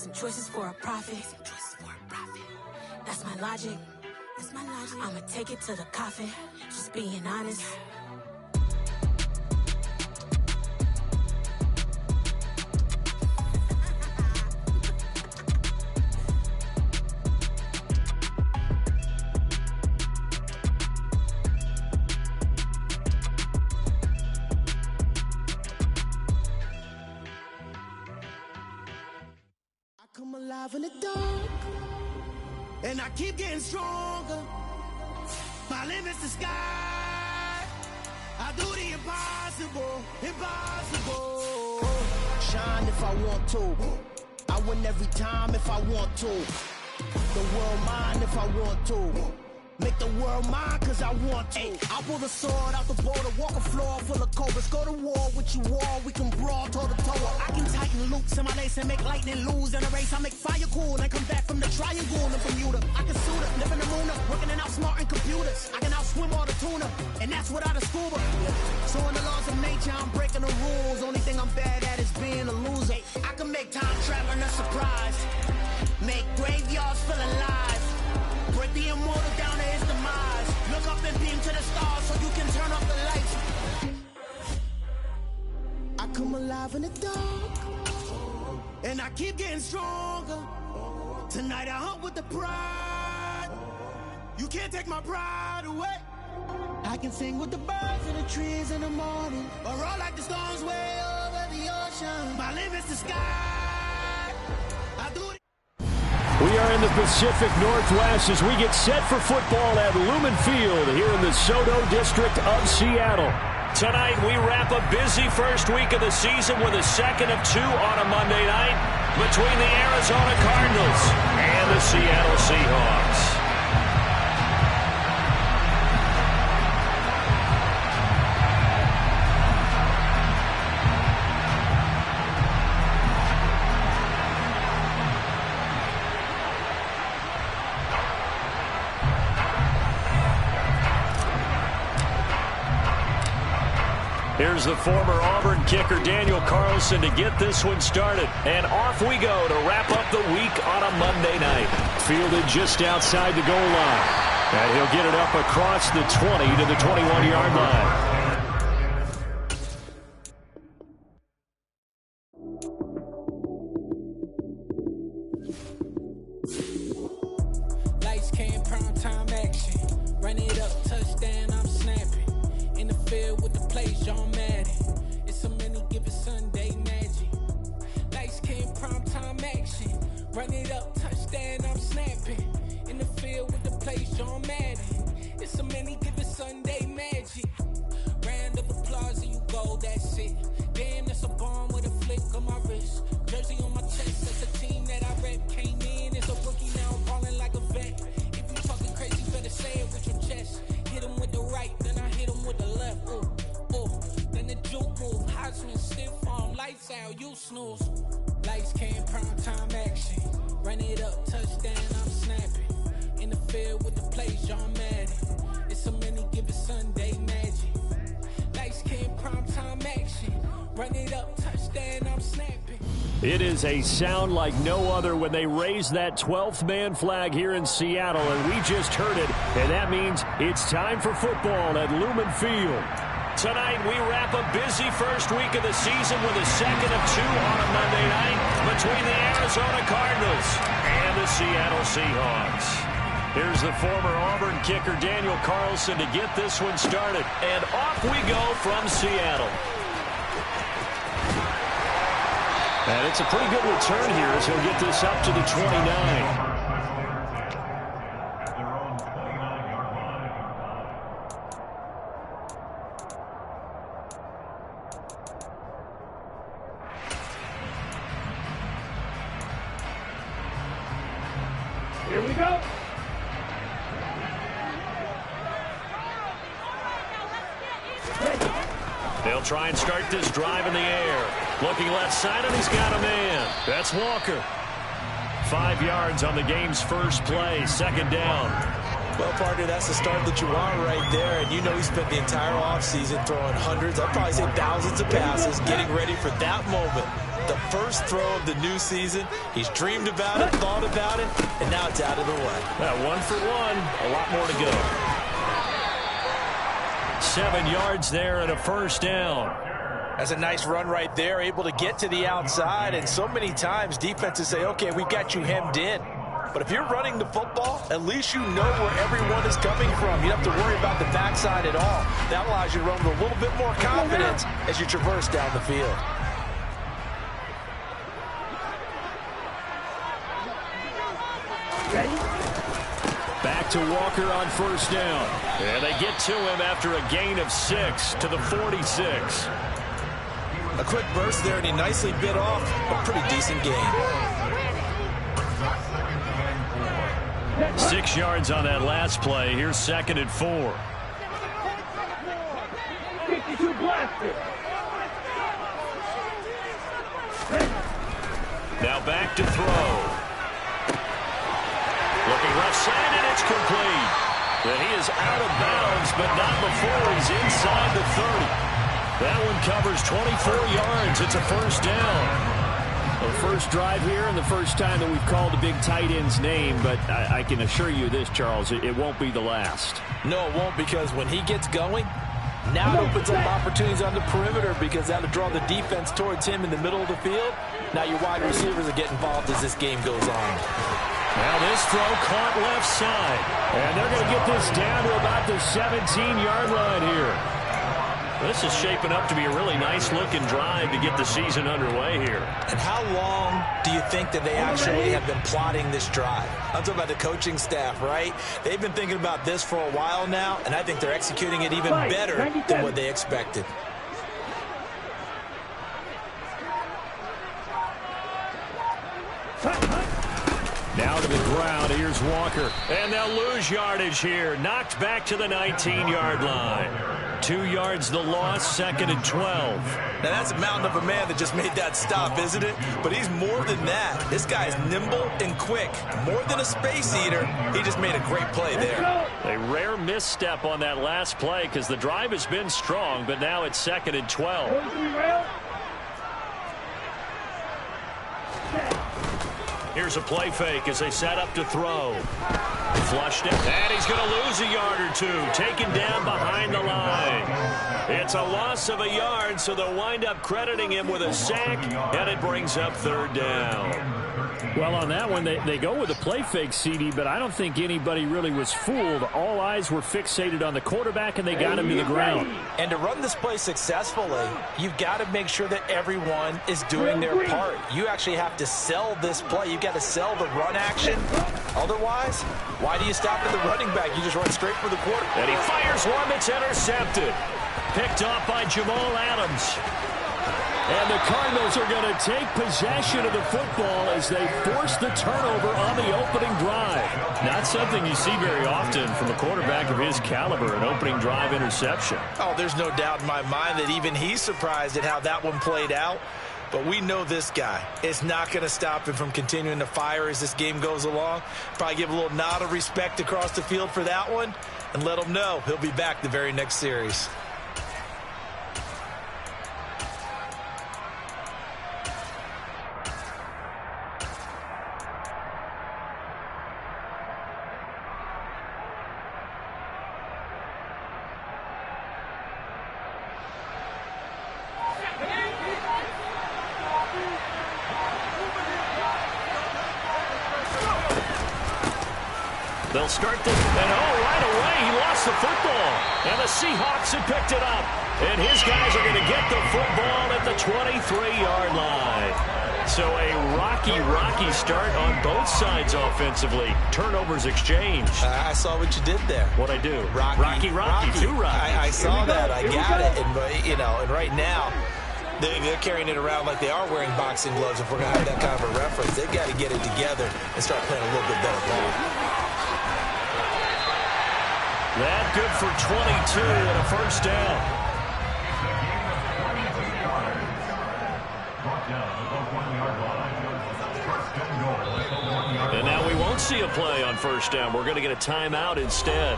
some choices for a profit. That's my logic. I'ma take it to the coffin. Just being honest. Come alive in the dark, and I keep getting stronger. My limit's the sky. I do the impossible, impossible. Shine if I want to. I win every time if I want to. The world mine if I want to. Make the world mine cause I want to. I pull the sword out the border, walk a floor full of cobras. Go to war with you all, we can brawl toe to toe. I can tighten loops in my lace and make lightning lose in a race. I make fire cool and come back from the triangle in Bermuda. I can suit up, live in the moon up, working and outsmarting computers. I can outswim all the tuna, and that's without a scuba. So in the laws of nature, I'm breaking the rules. Only thing I'm bad at is being a loser. I can make time traveling a surprise. Make graveyards feel alive. Break the immortal down to his demise. Look up and beam to the stars so you can turn off the lights. I come alive in the dark, and I keep getting stronger. Tonight I hunt with the pride. You can't take my pride away. I can sing with the birds and the trees in the morning, or roll like the storms way over the ocean. My limit's the sky. I do it. We are in the Pacific Northwest as we get set for football at Lumen Field here in the Soto District of Seattle. Tonight, we wrap a busy first week of the season with a second of two on a Monday night between the Arizona Cardinals and the Seattle Seahawks. Here's the former Auburn kicker Daniel Carlson to get this one started. And off we go to wrap up the week on a Monday night. Fielded just outside the goal line. And he'll get it up across the 20 to the 21-yard line. Lights came, prime time action. Run it up, touchdown, I'm snapping. In the field with the plays, John Madden. It's a many given Sunday magic. Lights came, prime time action. Run it up, touchdown, I'm snapping. In the field with the plays, John Madden. It's a many given Sunday magic. Round of applause and you go, that's it. Damn, that's a bomb with a flick on my wrist. Jersey on my chest, that's a team that I rep. Came in as a rookie, now I'm balling like a vet. If you talking crazy, better say it with your chest. Hit him with the right, then I hit him with the left. Ooh, ooh. Then the juke move, Heisman stiff arm, lights out, you snooze. Lights came, prime time action. Run it up, touchdown, I'm snapping. In the field with the plays, John Madden. It's a many given Sunday magic. Lights came, prime time action. Run it up, touchdown, I'm snapping. It is a sound like no other when they raise that 12th man flag here in Seattle, and we just heard it, and that means it's time for football at Lumen Field. Tonight, we wrap a busy first week of the season with a second of two on a Monday night between the Arizona Cardinals and the Seattle Seahawks. Here's the former Auburn kicker Daniel Carlson to get this one started. And off we go from Seattle. And it's a pretty good return here as he'll get this up to the 29. Here we go. They'll try and start this drive in the air. Looking left side, and he's got a man. That's Walker. 5 yards on the game's first play, second down. Well, partner, that's the start that you want right there. And you know he spent the entire offseason throwing hundreds, I'd probably say thousands of passes, getting ready for that moment. The first throw of the new season. He's dreamed about it, thought about it, and now it's out of the way. 1 for 1. A lot more to go. 7 yards there and a first down. That's a nice run right there, able to get to the outside. And so many times defenses say, okay, we've got you hemmed in. But if you're running the football, at least you know where everyone is coming from. You don't have to worry about the backside at all. That allows you to run with a little bit more confidence as you traverse down the field. Back to Walker on first down. And they get to him after a gain of 6 to the 46. A quick burst there, and he nicely bit off a pretty decent gain. 6 yards on that last play. Here's 2nd and 4. Now back to throw. Looking left side, and it's complete. And he is out of bounds, but not before he's inside the 30. That one covers 24 yards. It's a first down. The first drive here and the first time that we've called a big tight end's name, but I can assure you this, Charles, it won't be the last. No, it won't, because when he gets going, now it opens up opportunities on the perimeter, because that'll draw the defense towards him in the middle of the field. Now your wide receivers are getting involved as this game goes on. Now this throw caught left side. And they're going to get this down to about the 17-yard line here. This is shaping up to be a really nice-looking drive to get the season underway here. And how long do you think that they actually have been plotting this drive? I'm talking about the coaching staff, right? They've been thinking about this for a while now, and I think they're executing it even better than what they expected. Now to the ground. Here's Walker. And they'll lose yardage here. Knocked back to the 19-yard line. 2 yards the loss, 2nd and 12. Now that's a mountain of a man that just made that stop, isn't it? But he's more than that. This guy is nimble and quick. More than a space eater, he just made a great play there. A rare misstep on that last play because the drive has been strong, but now it's 2nd and 12. Here's a play fake as they set up to throw. Flushed it, and he's going to lose a yard or two. Taken down behind the line. It's a loss of a yard, so they'll wind up crediting him with a sack, and it brings up 3rd down. Well, on that one, they go with a play fake, CD, but I don't think anybody really was fooled. All eyes were fixated on the quarterback, and they got him to the ground. And to run this play successfully, you've got to make sure that everyone is doing their part. You actually have to sell this play. You've got to sell the run action. Otherwise, why do you stop at the running back? You just run straight for the quarterback. And he fires one that's intercepted. Picked off by Jamal Adams. And the Cardinals are going to take possession of the football as they force the turnover on the opening drive. Not something you see very often from a quarterback of his caliber, an opening drive interception. Oh, there's no doubt in my mind that even he's surprised at how that one played out. But we know this guy is not going to stop him from continuing to fire as this game goes along. Probably give a little nod of respect across the field for that one and let him know he'll be back the very next series. They'll start this, and right away, he lost the football. And the Seahawks have picked it up. And his guys are going to get the football at the 23-yard line. So a rocky start on both sides offensively. Turnovers exchanged. I saw what you did there. What'd I do? Rocky. Too rocky. I saw that. I got it. And right now, they're carrying it around like they are wearing boxing gloves. If we're going to have that kind of a reference, they've got to get it together and start playing a little bit better ball. That good for 22 and a first down. And now we won't see a play on first down. We're going to get a timeout instead.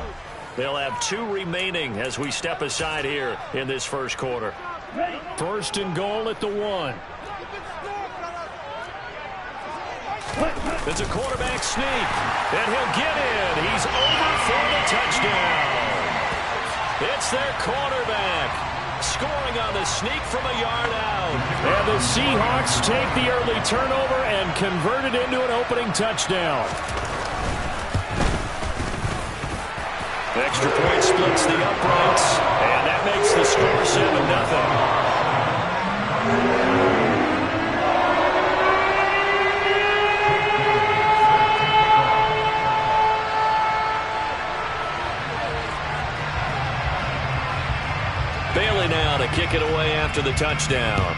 They'll have 2 remaining as we step aside here in this first quarter. 1st and goal at the 1. It's a quarterback sneak, and he'll get in. He's over for the touchdown. It's their quarterback scoring on the sneak from a yard out. And the Seahawks take the early turnover and convert it into an opening touchdown. Extra point splits the uprights, and that makes the score 7-0. Bailey now to kick it away after the touchdown.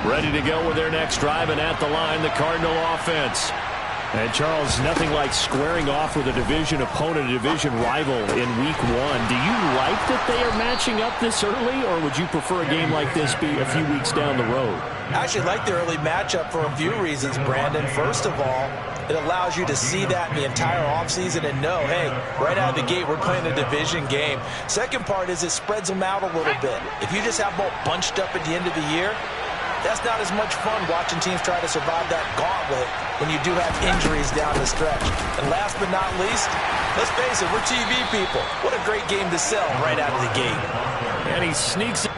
Ready to go with their next drive, and at the line, the Cardinal offense. And, Charles, nothing like squaring off with a division opponent, a division rival in Week 1. Do you like that they are matching up this early, or would you prefer a game like this be a few weeks down the road? I actually like the early matchup for a few reasons, Brandon. First of all, it allows you to see that in the entire offseason and know, hey, right out of the gate, we're playing a division game. Second part is it spreads them out a little bit. If you just have them all bunched up at the end of the year, that's not as much fun watching teams try to survive that gauntlet when you do have injuries down the stretch. And last but not least, let's face it, we're TV people. What a great game to sell right out of the gate. And he sneaks it.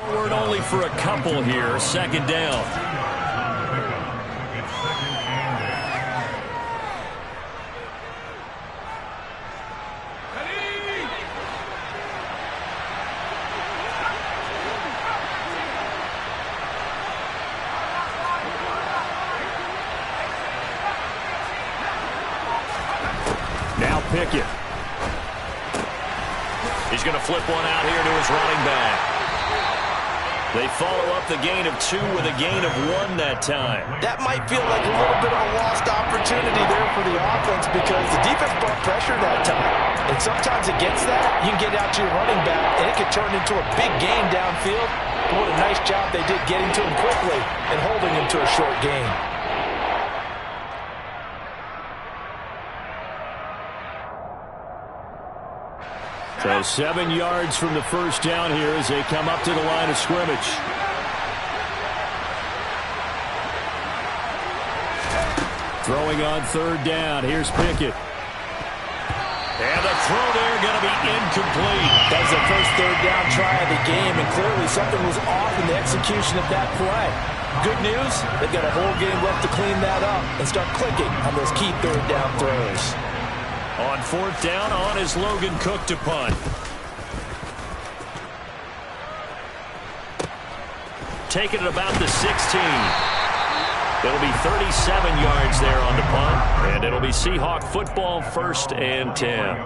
Forward only for a couple here. Second down. Now Pickett. He's going to flip one out here to his running back. They follow up the gain of 2 with a gain of 1 that time. That might feel like a little bit of a lost opportunity there for the offense because the defense brought pressure that time. And sometimes against that, you can get out to your running back, and it could turn into a big gain downfield. But what a nice job they did getting to him quickly and holding him to a short gain. So 7 yards from the first down here as they come up to the line of scrimmage. Throwing on third down. Here's Pickett. And the throw there going to be incomplete. That was the first third down try of the game, and clearly something was off in the execution of that play. Good news, they've got a whole game left to clean that up and start clicking on those key third down throws. On fourth down, on is Logan Cook to punt. Taking it about the 16. It'll be 37 yards there on the punt, and it'll be Seahawk football, 1st and 10.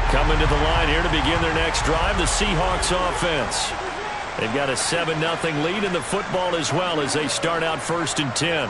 Coming to the line here to begin their next drive, the Seahawks offense. They've got a 7-0 lead in the football as well as they start out 1st and 10.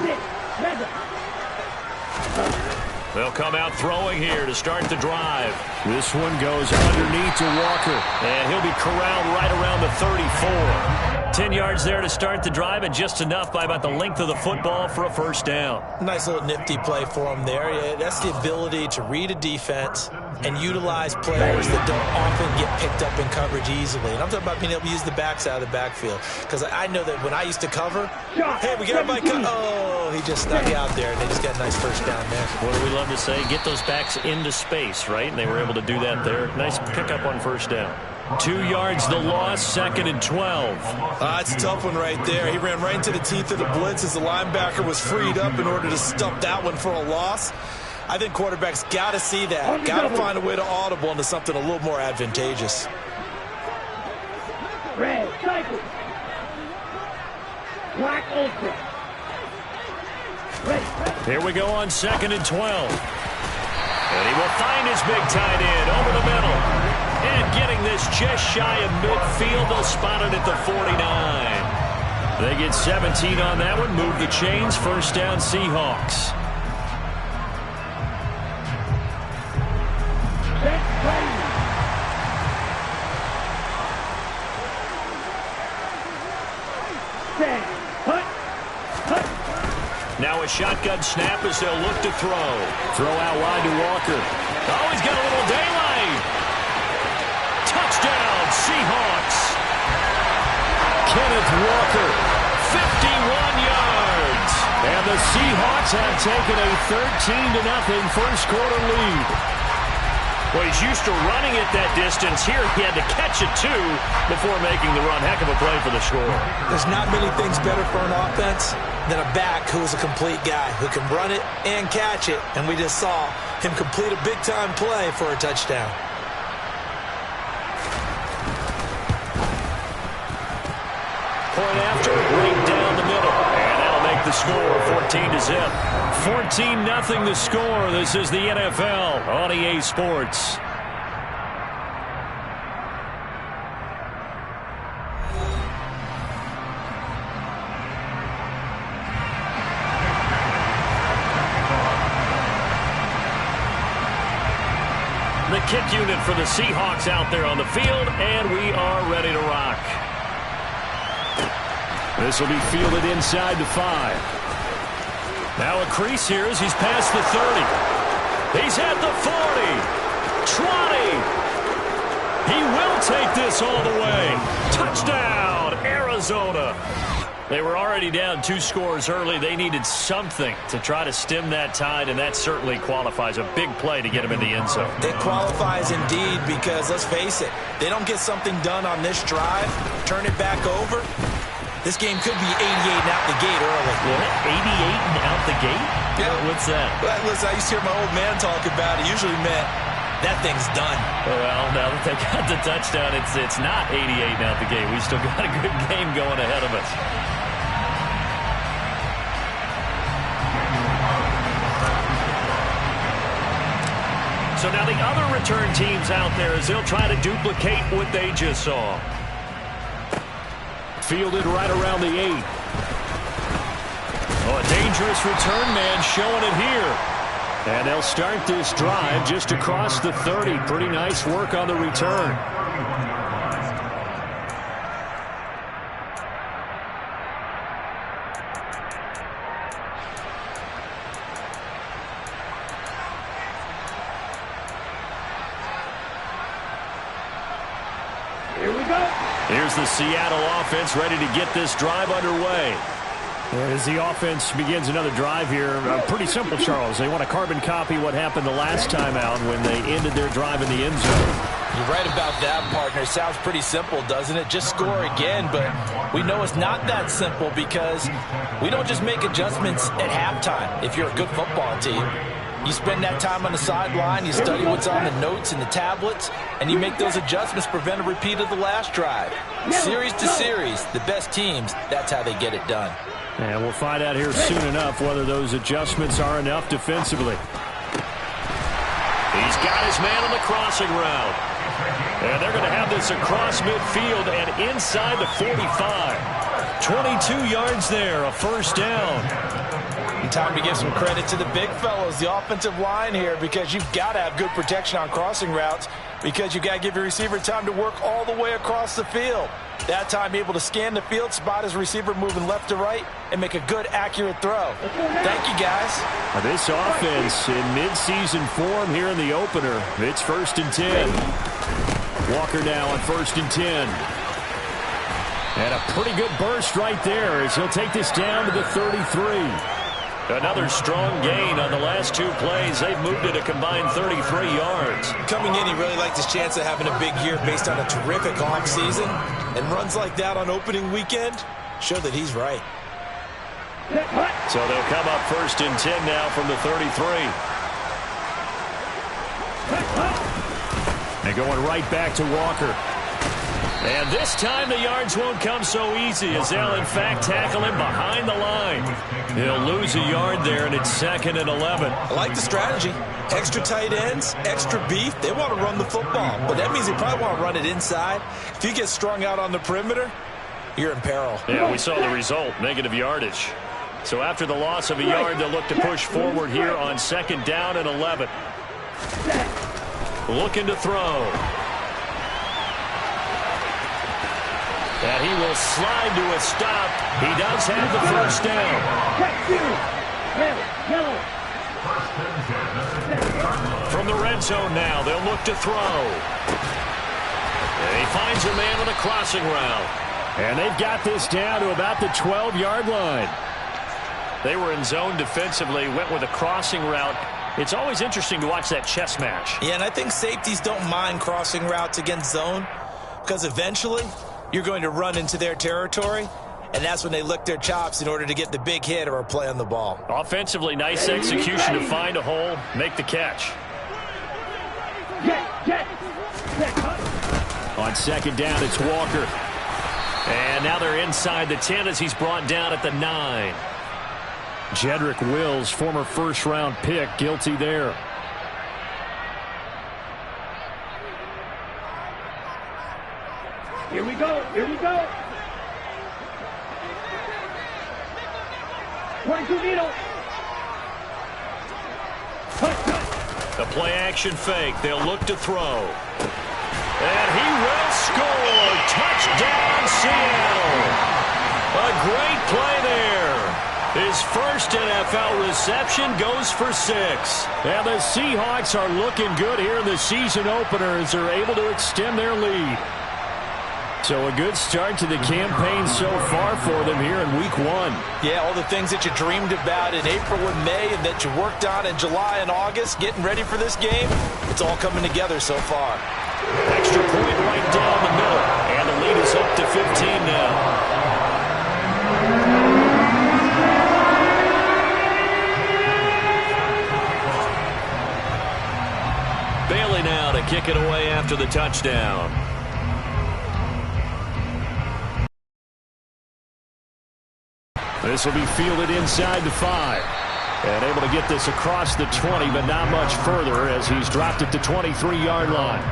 They'll come out throwing here to start the drive. This one goes underneath to Walker. And he'll be corralled right around the 34. 10 yards there to start the drive, and just enough by about the length of the football for a first down. Nice little nifty play for him there. Yeah, that's the ability to read a defense and utilize players that don't often get picked up in coverage easily. And I'm talking about being able to use the backs out of the backfield. Because I know that when I used to cover, hey, we got everybody oh, he just snuck out there, and they just got a nice first down there. What do we love to say? Get those backs into space, right? And they were able to do that there. Nice pickup on first down. 2 yards the loss, 2nd and 12. It's a tough one right there. He ran right into the teeth of the blitz as the linebacker was freed up in order to stuff that one for a loss. I think quarterbacks got to see that. Got to find a way to audible into something a little more advantageous. Red, cycle. Black ultra. Here we go on 2nd and 12. And he will find his big tight end over the middle. And getting this just shy of midfield, they'll spot it at the 49. They get 17 on that one, move the chains, first down Seahawks. Now a shotgun snap as they'll look to throw. Throw out wide to Walker. Oh, he's got a little daylight. Touchdown, Seahawks. Kenneth Walker, 51 yards. And the Seahawks have taken a 13-0 first quarter lead. Well, he's used to running it that distance. Here he had to catch it, too, before making the run. Heck of a play for the score. There's not many things better for an offense than a back who is a complete guy who can run it and catch it. And we just saw him complete a big-time play for a touchdown. Point after, right down the middle. And that'll make the score 14-0. 14-0 the score. This is the NFL on EA Sports. The kick unit for the Seahawks out there on the field, and we are ready to rock. This will be fielded inside the 5. Now a crease here as he's past the 30. He's at the 40. 20. He will take this all the way. Touchdown, Arizona. They were already down 2 scores early. They needed something to try to stem that tide, and that certainly qualifies. A big play to get him in the end zone. It qualifies indeed because, let's face it, they don't get something done on this drive, turn it back over. This game could be 88 and out the gate early. What? 88 and out the gate? Yeah. What's that? Well, listen, I used to hear my old man talk about it. Usually meant that thing's done. Well, now that they got the touchdown, it's not 88 and out the gate. We still got a good game going ahead of us. So now the other return teams out there as they'll try to duplicate what they just saw. Fielded right around the 8. Oh, a dangerous return man showing it here. And they'll start this drive just across the 30. Pretty nice work on the return. Here's the Seattle offense ready to get this drive underway. And as the offense begins another drive here, pretty simple, Charles. They want to carbon copy what happened the last time out when they ended their drive in the end zone. You're right about that, partner. Sounds pretty simple, doesn't it? Just score again, but we know it's not that simple because we don't just make adjustments at halftime if you're a good football team. You spend that time on the sideline, you study what's on the notes and the tablets, and you make those adjustments, prevent a repeat of the last drive. Series to series, the best teams, that's how they get it done. And we'll find out here soon enough whether those adjustments are enough defensively. He's got his man on the crossing route. And they're going to have this across midfield and inside the 45. 22 yards there, a first down. And time to give some credit to the big fellows, the offensive line here, because you've got to have good protection on crossing routes because you've got to give your receiver time to work all the way across the field. That time able to scan the field, spot his receiver moving left to right, and make a good, accurate throw. Thank you, guys. This offense in midseason form here in the opener. It's 1st and 10. Walker now on 1st and 10. And a pretty good burst right there as he'll take this down to the 33. Another strong gain on the last 2 plays. They've moved it a combined 33 yards. Coming in, he really liked his chance of having a big year based on a terrific offseason. And runs like that on opening weekend show that he's right. So they'll come up 1st and 10 now from the 33. And going right back to Walker. And this time the yards won't come so easy as they'll in fact tackle him behind the line. He'll lose a yard there, and it's 2nd and 11. I like the strategy. Extra tight ends, extra beef. They want to run the football, but that means they probably want to run it inside. If you get strung out on the perimeter, you're in peril. Yeah, we saw the result, negative yardage. So after the loss of a yard, they'll look to push forward here on 2nd down and 11. Looking to throw. And he will slide to a stop. He does have the 1st down. From the red zone now, they'll look to throw. And he finds a man on a crossing route. And they've got this down to about the 12-yard line. They were in zone defensively, went with a crossing route. It's always interesting to watch that chess match. Yeah, and I think safeties don't mind crossing routes against zone because eventually you're going to run into their territory, and that's when they lick their chops in order to get the big hit or a play on the ball. Offensively, nice execution to find a hole, make the catch. On 2nd down, it's Walker. And now they're inside the 10 as he's brought down at the 9. Jedrick Wills, former 1st-round pick, guilty there. Here we go. Here we go. 22 needle. The play-action fake. They'll look to throw. And he will score. Touchdown, Seattle. A great play there. His first NFL reception goes for 6. And the Seahawks are looking good here in the season opener as they're able to extend their lead. So a good start to the campaign so far for them here in Week 1. Yeah, all the things that you dreamed about in April and May and that you worked on in July and August, getting ready for this game, it's all coming together so far. Extra point right down the middle. And the lead is up to 15 now. Bailey now to kick it away after the touchdown. This will be fielded inside the 5. And able to get this across the 20, but not much further as he's dropped it to 23-yard line.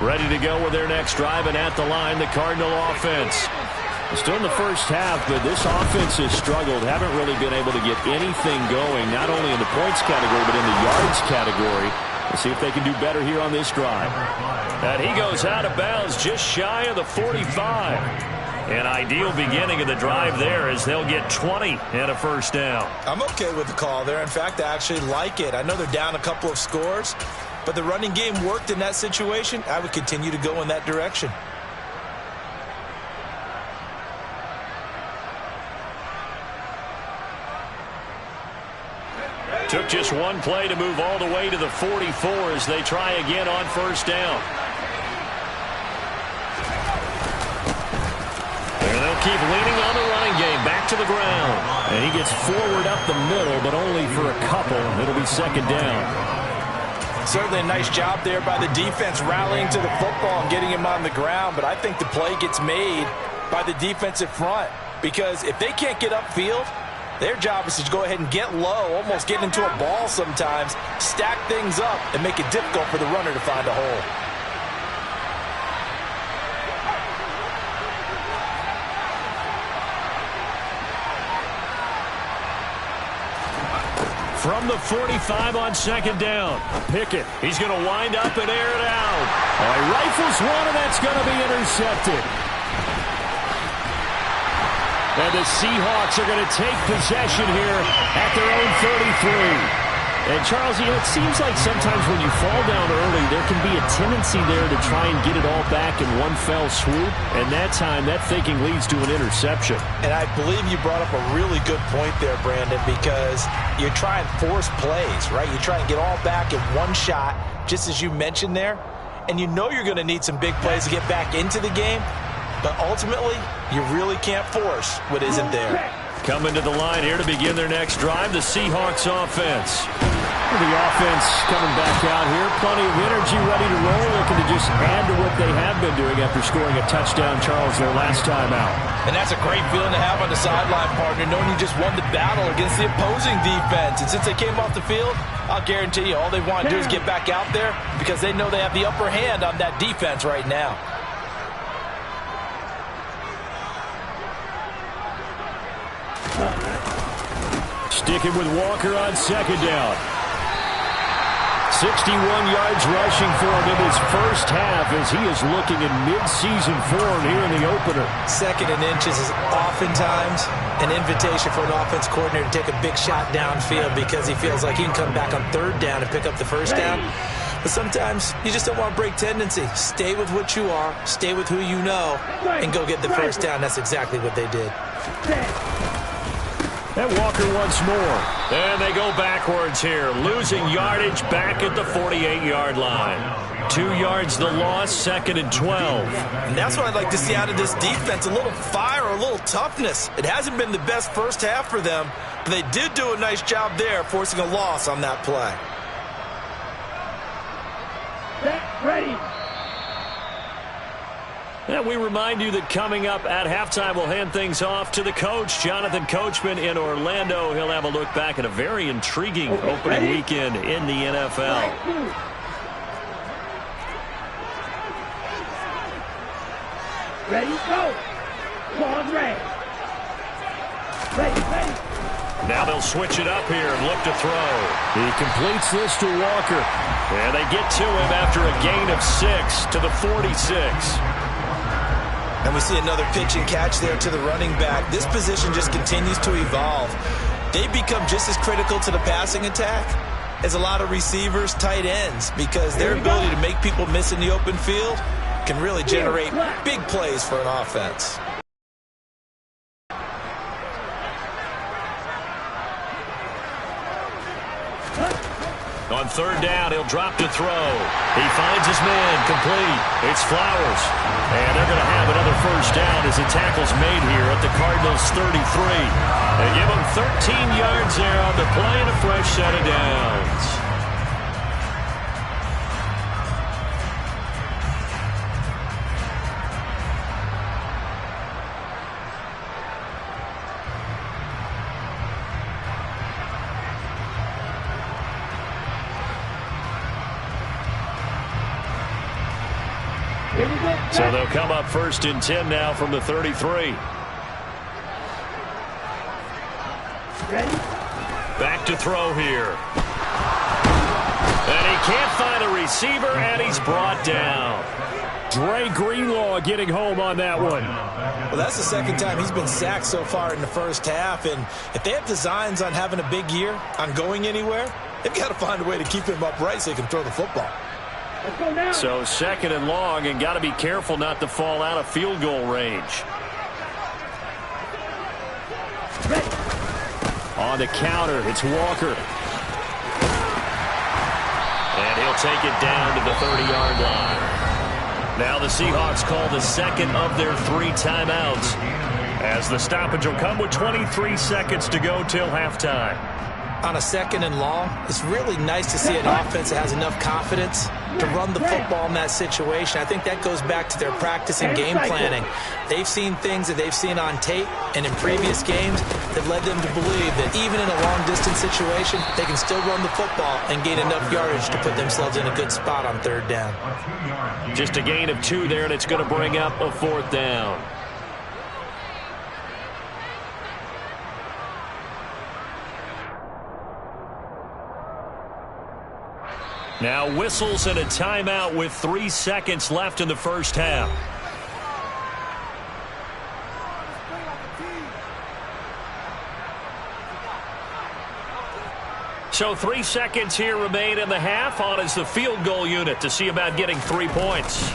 Ready to go with their next drive, and at the line, the Cardinal offense. Still in the first half, but this offense has struggled. Haven't really been able to get anything going, not only in the points category, but in the yards category. Let's see if they can do better here on this drive. And he goes out of bounds just shy of the 45. An ideal beginning of the drive there as they'll get 20 and a 1st down. I'm okay with the call there. In fact, I actually like it. I know they're down a couple of scores, but the running game worked in that situation. I would continue to go in that direction. Took just one play to move all the way to the 44 as they try again on 1st down. And they'll keep leaning on the running game. Back to the ground. And he gets forward up the middle, but only for a couple. It'll be 2nd down. Certainly a nice job there by the defense rallying to the football and getting him on the ground, but I think the play gets made by the defensive front because if they can't get upfield, their job is to go ahead and get low, almost get into a ball sometimes, stack things up, and make it difficult for the runner to find a hole. From the 45 on 2nd down. Pickett, he's going to wind up and air it out. He rifles one, and that's going to be intercepted. And the Seahawks are going to take possession here at their own 33. And, Charles, you know, it seems like sometimes when you fall down early, there can be a tendency there to try and get it all back in one fell swoop. And that time, that thinking leads to an interception. And I believe you brought up a really good point there, Brandon, because you try and force plays, right? You try and get all back in one shot, just as you mentioned there. And you know you're going to need some big plays to get back into the game. But ultimately, you really can't force what isn't there. Coming to the line here to begin their next drive, the Seahawks offense. The offense coming back out here. Plenty of energy, ready to roll, looking to just add to what they have been doing after scoring a touchdown, Charles, their last time out. And that's a great feeling to have on the sideline, partner, knowing you just won the battle against the opposing defense. And since they came off the field, I'll guarantee you all they want to do is get back out there because they know they have the upper hand on that defense right now. Sticking with Walker on second down. 61 yards rushing for him in his first half as he is looking in mid-season form here in the opener. Second and inches is oftentimes an invitation for an offense coordinator to take a big shot downfield because he feels like he can come back on third down and pick up the first down. But sometimes you just don't want to break tendency. Stay with what you are, stay with who you know, and go get the first down. That's exactly what they did. And Walker once more. And they go backwards here, losing yardage back at the 48-yard line. 2 yards the loss, second and 12. And that's what I'd like to see out of this defense, a little fire, a little toughness. It hasn't been the best first half for them, but they did do a nice job there, forcing a loss on that play. Set, ready. And we remind you that coming up at halftime, we'll hand things off to the coach, Jonathan Coachman in Orlando. He'll have a look back at a very intriguing opening weekend in the NFL. Ready, go. Pause, ready. Ready. Now they'll switch it up here and look to throw. He completes this to Walker. And they get to him after a gain of 6 to the 46. And we see another pitch and catch there to the running back. This position just continues to evolve. They become just as critical to the passing attack as a lot of receivers, tight ends, because their ability to make people miss in the open field can really generate big plays for an offense. On third down, he'll drop to throw. He finds his man, complete. It's Flowers. And they're going to have another first down as the tackle's made here at the Cardinals' 33. They give him 13 yards there on the play and a fresh set of downs. So they'll come up first and 10 now from the 33. Ready. Back to throw here. And he can't find a receiver, and he's brought down. Dre Greenlaw getting home on that one. Well, that's the second time he's been sacked so far in the first half. And if they have designs on having a big year, on going anywhere, they've got to find a way to keep him upright so he can throw the football. So second and long, and got to be careful not to fall out of field goal range. On the counter, it's Walker. And he'll take it down to the 30-yard line. Now the Seahawks call the second of their 3 timeouts, as the stoppage will come with 23 seconds to go till halftime. On a second and long, it's really nice to see an offense that has enough confidence to run the football in that situation. I think that goes back to their practice and game planning. They've seen things that they've seen on tape and in previous games that led them to believe that even in a long-distance situation, they can still run the football and gain enough yardage to put themselves in a good spot on third down. Just a gain of 2 there, and it's going to bring up a 4th down. Now whistles and a timeout with 3 seconds left in the first half. So 3 seconds here remain in the half. On is the field goal unit to see about getting 3 points.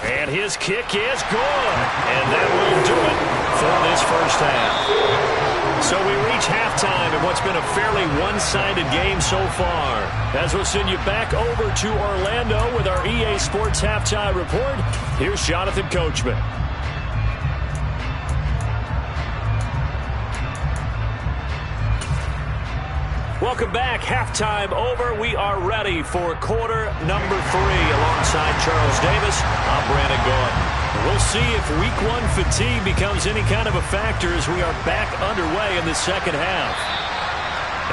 And his kick is good. And that will do it for this first half. So we reach halftime in what's been a fairly one-sided game so far. As we'll send you back over to Orlando with our EA Sports Halftime Report, here's Jonathan Coachman. Welcome back. Halftime over. We are ready for quarter number 3 alongside Charles Davis. I'm Brandon Gordon. We'll see if week 1 fatigue becomes any kind of a factor as we are back underway in the second half.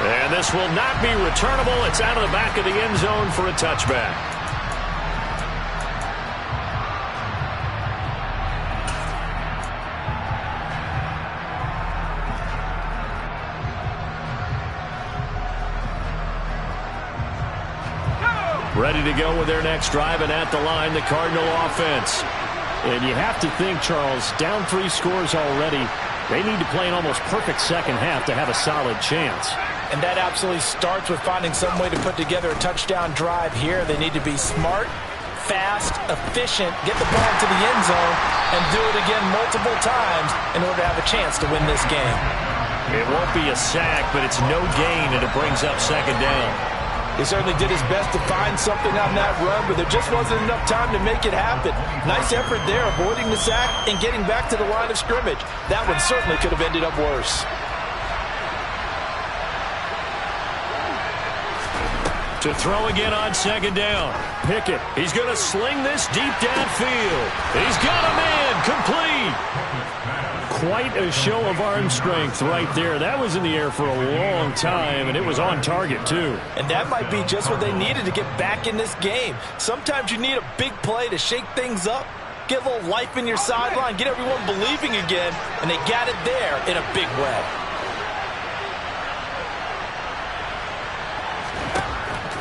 And this will not be returnable. It's out of the back of the end zone for a touchback. Ready to go with their next drive, and at the line, the Cardinal offense. And you have to think, Charles, down 3 scores already. They need to play an almost perfect second half to have a solid chance. And that absolutely starts with finding some way to put together a touchdown drive here. They need to be smart, fast, efficient, get the ball to the end zone, and do it again multiple times in order to have a chance to win this game. It won't be a sack, but it's no gain, and it brings up second down. He certainly did his best to find something on that run, but there just wasn't enough time to make it happen. Nice effort there, avoiding the sack and getting back to the line of scrimmage. That one certainly could have ended up worse. To throw again on second down. Pickett, he's going to sling this deep downfield. He's got a man, complete. Quite a show of arm strength right there. That was in the air for a long time, and it was on target, too. And that might be just what they needed to get back in this game. Sometimes you need a big play to shake things up, get a little life in your sideline, get everyone believing again, and they got it there in a big way.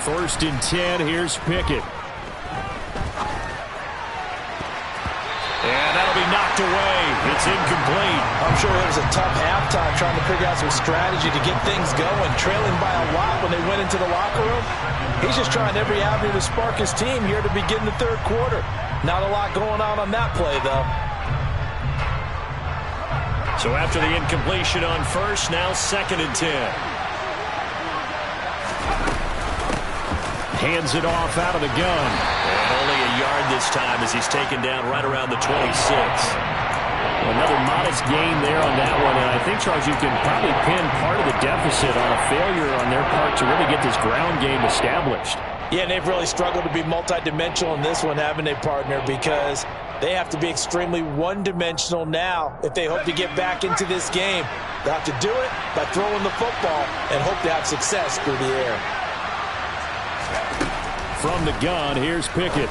First and 10, here's Pickett. And that'll be knocked away. It's incomplete. I'm sure it was a tough halftime trying to figure out some strategy to get things going. Trailing by a lot when they went into the locker room. He's just trying every avenue to spark his team here to begin the third quarter. Not a lot going on that play, though. So after the incompletion on first, now second and 10. Hands it off out of the gun. And only a yard this time as he's taken down right around the 26. Another modest gain there on that one. And I think, Charles, you can probably pin part of the deficit on a failure on their part to really get this ground game established. Yeah, and they've really struggled to be multidimensional in this one, haven't they, partner? Because they have to be extremely one-dimensional now if they hope to get back into this game. They have to do it by throwing the football and hope to have success through the air. From the gun, here's Pickett.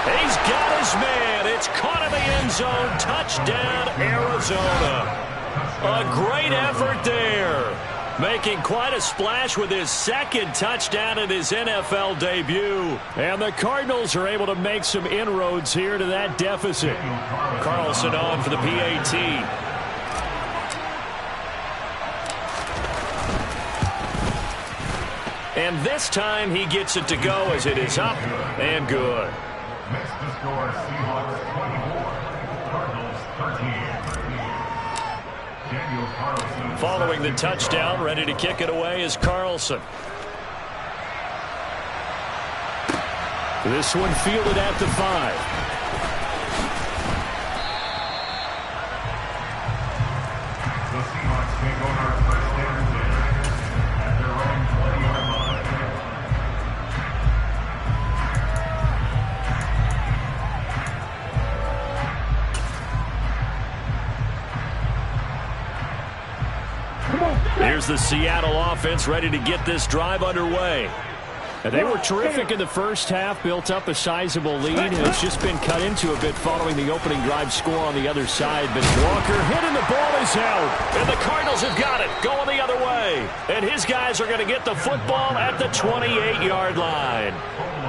He's got his man. It's caught in the end zone. Touchdown, Arizona. A great effort there. Making quite a splash with his second touchdown in his NFL debut. And the Cardinals are able to make some inroads here to that deficit. Carlson on for the PAT. And this time he gets it to go as it is up and good. Makes the score Seahawks 24, Cardinals 13. Following the touchdown, ready to kick it away is Carlson. This one fielded at the 5. Here's the Seattle offense ready to get this drive underway. And they were terrific in the first half, built up a sizable lead, and it's just been cut into a bit following the opening drive score on the other side. But Walker hit and the ball is out. And the Cardinals have got it, going the other way. And his guys are going to get the football at the 28-yard line.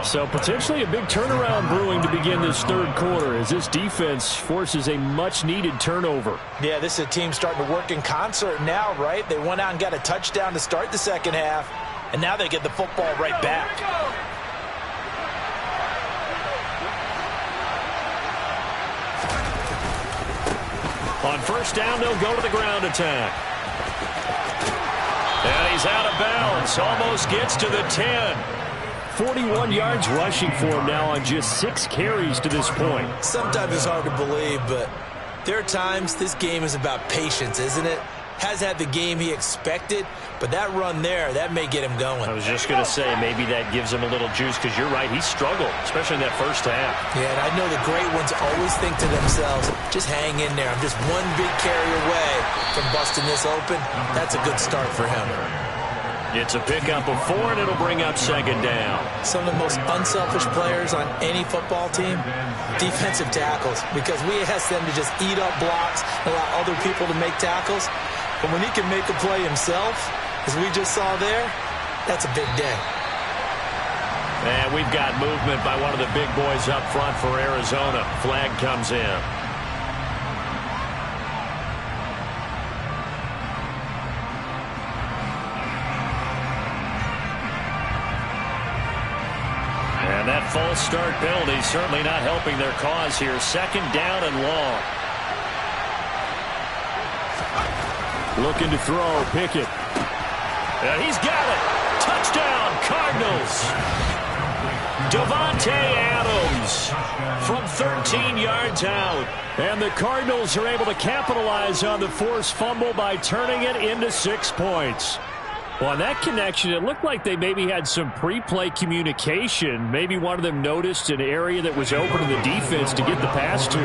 So potentially a big turnaround brewing to begin this third quarter as this defense forces a much-needed turnover. Yeah, this is a team starting to work in concert now, right? They went out and got a touchdown to start the second half, and now they get the football right back. On first down, they'll go to the ground attack. And he's out of bounds. Almost gets to the 10. 41 yards rushing for him now on just 6 carries to this point. Sometimes it's hard to believe, but there are times this game is about patience, isn't it? Has had the game he expected, but that run there, that may get him going. I was just going to say, maybe that gives him a little juice, because you're right, he struggled, especially in that first half. Yeah, and I know the great ones always think to themselves, just hang in there. I'm just one big carry away from busting this open. That's a good start for him. It's a pickup of 4, and it'll bring up second down. Some of the most unselfish players on any football team, defensive tackles, because we ask them to just eat up blocks, allow other people to make tackles. But when he can make a play himself, as we just saw there, that's a big day. And we've got movement by one of the big boys up front for Arizona. Flag comes in. And that false start penalty certainly not helping their cause here. Second down and long. Looking to throw, Pickett. And he's got it. Touchdown, Cardinals. Davante Adams from 13 yards out. And the Cardinals are able to capitalize on the forced fumble by turning it into 6 points. Well, on that connection, it looked like they maybe had some pre-play communication. Maybe one of them noticed an area that was open to the defense to get the pass to.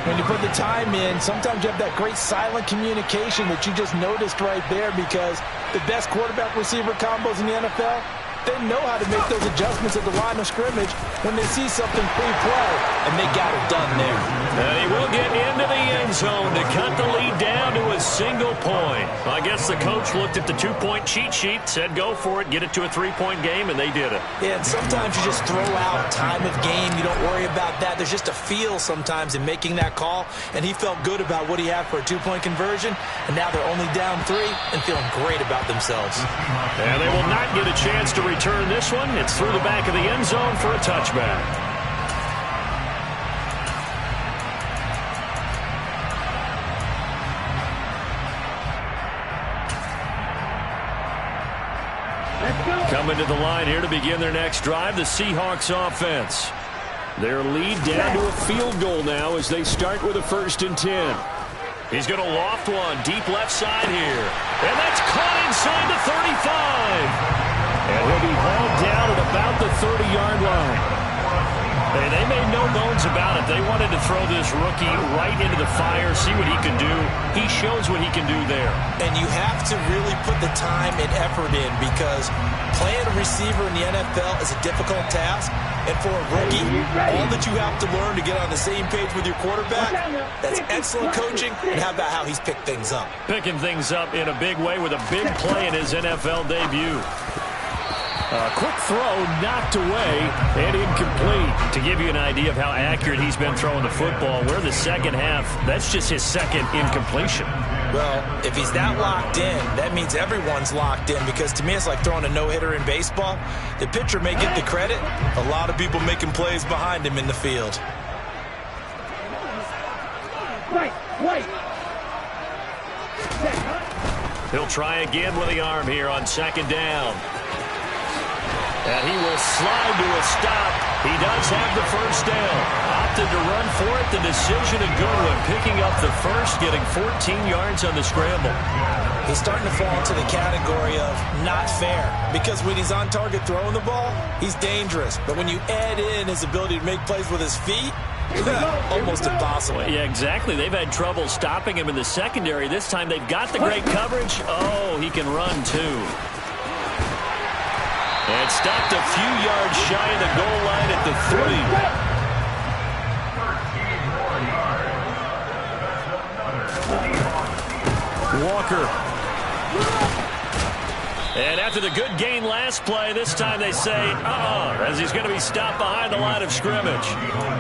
When you put the time in, sometimes you have that great silent communication that you just noticed right there, because the best quarterback-receiver combos in the NFL, they know how to make those adjustments at the line of scrimmage when they see something pre-play, and they got it done there. And he will get into the end zone to cut the lead down to a single point. I guess the coach looked at the 2-point cheat sheet, said go for it, get it to a 3-point game, and they did it. Yeah, and sometimes you just throw out time of game. You don't worry about that. There's just a feel sometimes in making that call, and he felt good about what he had for a 2-point conversion, and now they're only down 3 and feeling great about themselves. And they will not get a chance to return this one. It's through the back of the end zone for a touchback. Coming to the line here to begin their next drive, the Seahawks offense. Their lead down to a field goal now as they start with a 1st and 10. He's going to loft one deep left side here. And that's caught inside the 35. And he'll be hauled down at about the 30-yard line. Hey, they made no bones about it. They wanted to throw this rookie right into the fire, see what he can do. He shows what he can do there. And you have to really put the time and effort in, because playing a receiver in the NFL is a difficult task. And for a rookie, all that you have to learn to get on the same page with your quarterback, that's excellent coaching. And how about how he's picked things up? Picking things up in a big way with a big play in his NFL debut. A quick throw knocked away and incomplete. To give you an idea of how accurate he's been throwing the football, we're in the second half. That's just his second incompletion. Well, if he's that locked in, that means everyone's locked in, because to me it's like throwing a no-hitter in baseball. The pitcher may get the credit. A lot of people making plays behind him in the field. Wait. He'll try again with the arm here on second down. And he will slide to a stop. He does have the first down. Opted to run for it. The decision a good one. Picking up the first, getting 14 yards on the scramble. He's starting to fall into the category of not fair, because when he's on target throwing the ball, he's dangerous. But when you add in his ability to make plays with his feet, almost impossible. Well, yeah, exactly. They've had trouble stopping him in the secondary. This time they've got the great coverage. Oh, he can run too. And stopped a few yards shy of the goal line at the 3. Walker. And after the good gain last play, this time they say, as he's going to be stopped behind the line of scrimmage.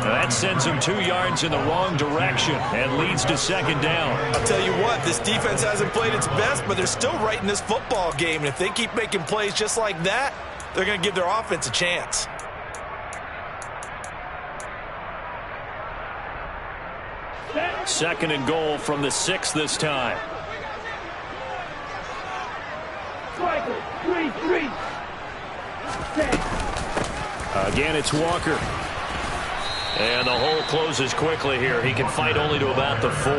That sends him 2 yards in the wrong direction and leads to second down. I'll tell you what, this defense hasn't played its best, but they're still right in this football game. And if they keep making plays just like that, they're going to give their offense a chance. Second and goal from the 6 this time. Again, it's Walker. And the hole closes quickly here. He can fight only to about the 4.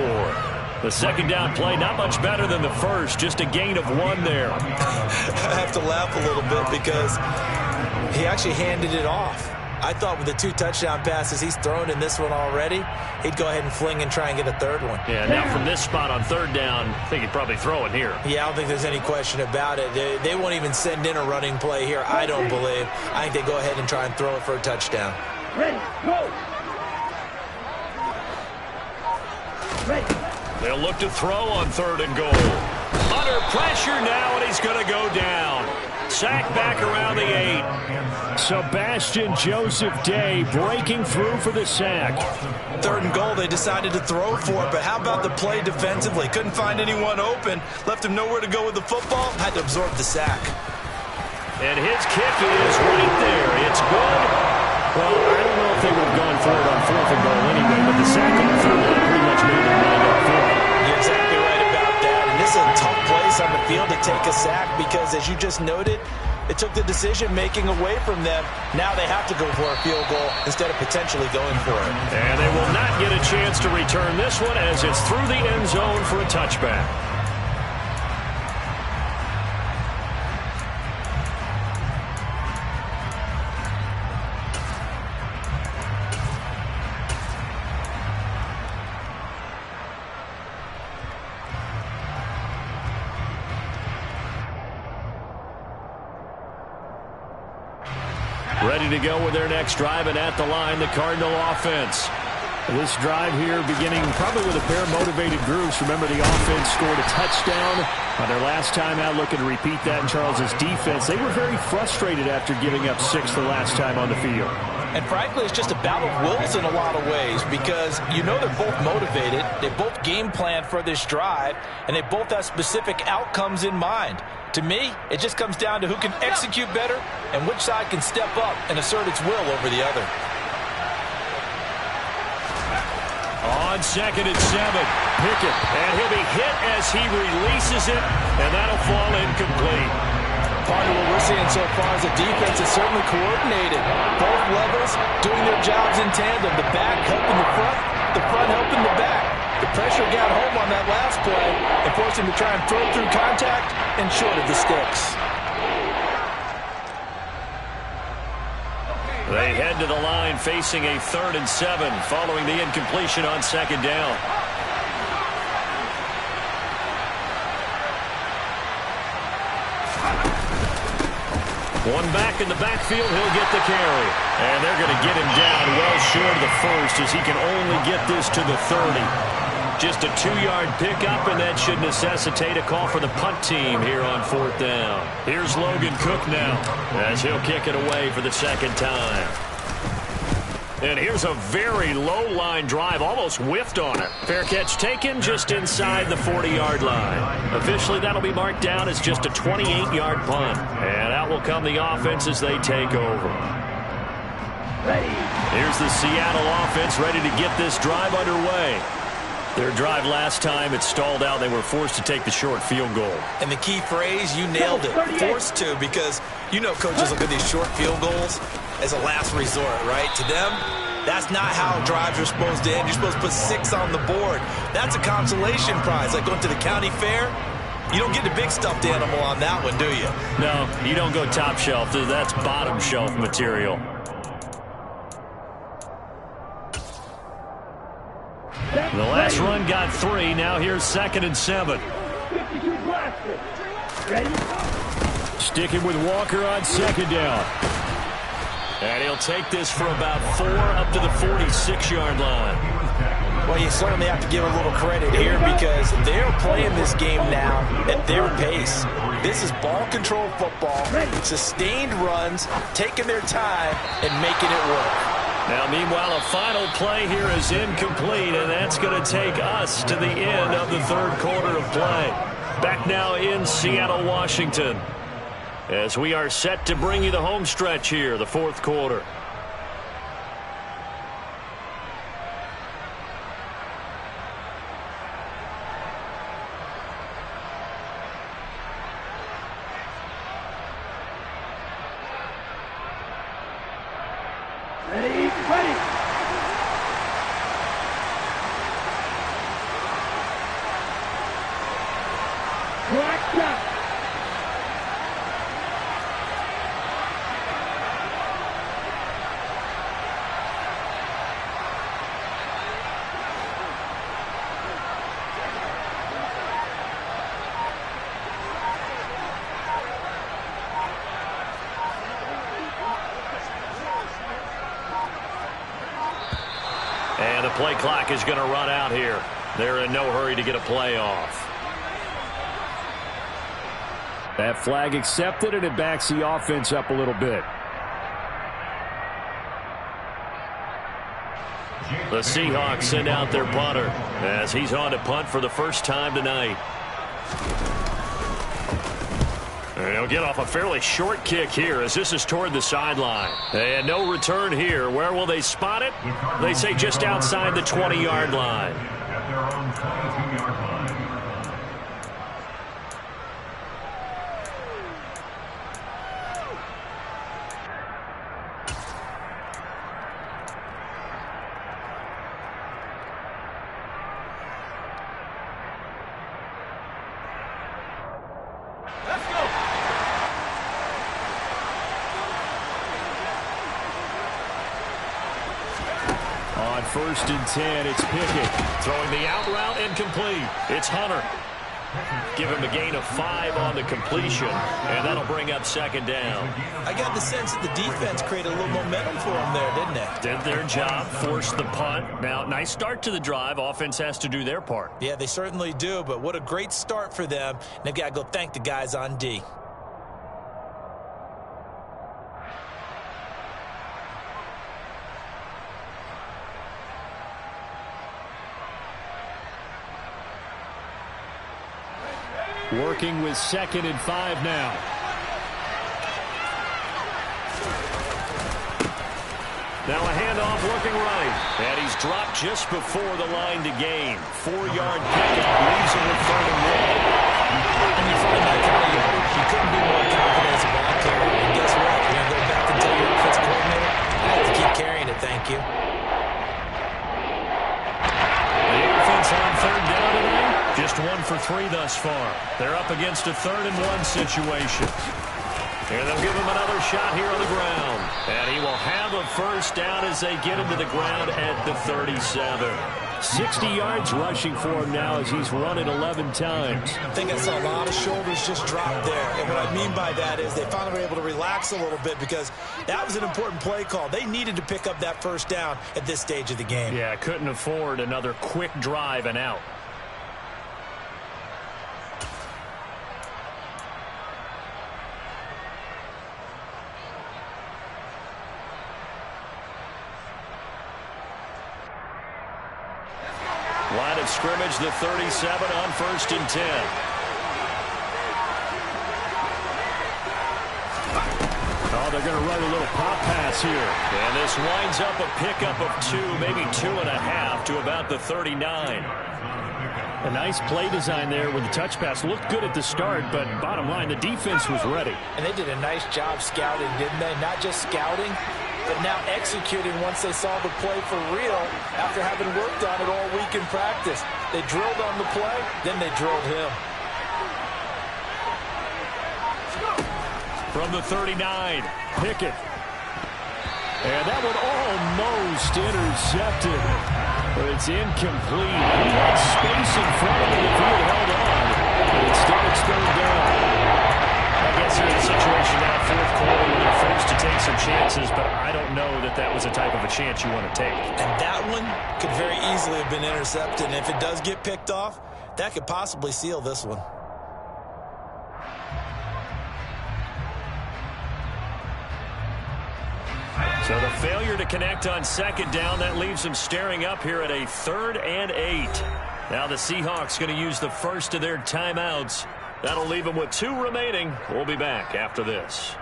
The second down play, not much better than the first. Just a gain of 1 there. I have to laugh a little bit because he actually handed it off. I thought with the 2 touchdown passes he's thrown in this one already, he'd go ahead and fling and try and get a 3rd one. Yeah, now from this spot on 3rd down, I think he'd probably throw it here. Yeah, I don't think there's any question about it. They won't even send in a running play here, I don't believe. I think they go ahead and try and throw it for a touchdown. Ready, go! Ready. They'll look to throw on 3rd and goal. Under pressure now, and he's going to go down. Sack back around the 8. Sebastian Joseph Day breaking through for the sack. 3rd and goal, they decided to throw for it, but how about the play defensively? Couldn't find anyone open, left him nowhere to go with the football, had to absorb the sack. And his kick is right there. It's good. Well, I don't know if they would have gone for it on 4th and goal anyway, but the sack on the 3rd one pretty much made their mind up for it. You're exactly right about that, and this is a tough place on the field to take a sack because, as you just noted, it took the decision-making away from them. Now they have to go for a field goal instead of potentially going for it. And they will not get a chance to return this one as it's through the end zone for a touchback. Ready to go with their next drive, and at the line, the Cardinal offense. This drive here beginning probably with a pair of motivated groups. Remember, the offense scored a touchdown on their last time out, looking to repeat that in Charles's defense. They were very frustrated after giving up 6 the last time on the field. And frankly, it's just a battle of wills in a lot of ways because you know they're both motivated, they both game plan for this drive, and they both have specific outcomes in mind. To me, it just comes down to who can execute better and which side can step up and assert its will over the other. On 2nd and 7, Pickett, and he'll be hit as he releases it, and that'll fall incomplete. Part of what we're seeing so far is the defense is certainly coordinated. Both levels doing their jobs in tandem. The back helping the front helping the back. The pressure got home on that last play and forced him to try and throw through contact and short of the sticks. They head to the line facing a 3rd and 7 following the incompletion on 2nd down. One back in the backfield, he'll get the carry. And they're going to get him down well short of the first as he can only get this to the 30. Just a 2-yard pickup, and that should necessitate a call for the punt team here on 4th down. Here's Logan Cook now as he'll kick it away for the 2nd time. And here's a very low-line drive, almost whiffed on it. Fair catch taken just inside the 40-yard line. Officially, that'll be marked down as just a 28-yard punt. And out will come the offense as they take over. Here's the Seattle offense ready to get this drive underway. Their drive last time, it stalled out. They were forced to take the short field goal. And the key phrase, you nailed it, forced to, because you know coaches look at these short field goals as a last resort, right? To them, that's not how drives are supposed to end. You're supposed to put 6 on the board. That's a consolation prize, like going to the county fair. You don't get the big stuffed animal on that one, do you? No, you don't go top shelf. That's bottom shelf material. The last run got 3. Now here's 2nd and 7. Sticking with Walker on 2nd down. And he'll take this for about 4 up to the 46-yard line. Well, you certainly have to give a little credit here because they're playing this game now at their pace. This is ball control football, sustained runs, taking their time, and making it work. Now, meanwhile, a final play here is incomplete, and that's going to take us to the end of the third quarter of play. Back now in Seattle, Washington, as we are set to bring you the home stretch here, the fourth quarter. And the play clock is going to run out here. They're in no hurry to get a play off. That flag accepted, and it backs the offense up a little bit. The Seahawks send out their punter as he's on to punt for the first time tonight. And he'll get off a fairly short kick here as this is toward the sideline. And no return here. Where will they spot it? They say just outside the 20-yard line. At their own 22-yard line. On 1st and 10, it's Pickett. Throwing the out route incomplete. It's Hunter. Give him a gain of 5 on the completion, and that'll bring up second down. I got the sense that the defense created a little momentum for them there, didn't they? Did their job, forced the punt. Now, nice start to the drive. Offense has to do their part. Yeah, they certainly do, but what a great start for them. And they've got to go thank the guys on D. Working with 2nd and 5 now. Now a handoff looking right. And he's dropped just before the line to gain. 4-yard pickup leaves him with 3rd and 1. And you find that kind of yardage, you couldn't be more confident as a ball carrier. And guess what? You're going to go back and tell your offensive coordinator, I have to keep carrying it, thank you. The offense on 3rd down tonight. Just 1 for 3 thus far. They're up against a 3rd and 1 situation. And they'll give him another shot here on the ground. And he will have a first down as they get him to the ground at the 37. 60 yards rushing for him now as he's run it 11 times. I think I saw a lot of shoulders just drop there. And what I mean by that is they finally were able to relax a little bit because that was an important play call. They needed to pick up that first down at this stage of the game. Yeah, couldn't afford another quick drive and out. Line of scrimmage, the 37 on 1st and 10. Oh, they're going to run a little pop pass here. And this winds up a pickup of 2, maybe 2.5 to about the 39. A nice play design there with the touch pass. Looked good at the start, but bottom line, the defense was ready. And they did a nice job scouting, didn't they? Not just scouting, but now executing once they saw the play for real after having worked on it all week in practice. They drilled on the play, then they drilled him. From the 39, Pickett. And that one almost intercepted. But it's incomplete. He had space in front of him if he had held on. But instead it's going down. I guess they're in a situation now, 4th quarter, where they're forced to take some chances, but I don't know that that was the type of a chance you want to take. And that one could very easily have been intercepted. And if it does get picked off, that could possibly seal this one. So the failure to connect on second down, that leaves them staring up here at a 3rd and 8. Now the Seahawks going to use the first of their timeouts. That'll leave them with 2 remaining. We'll be back after this.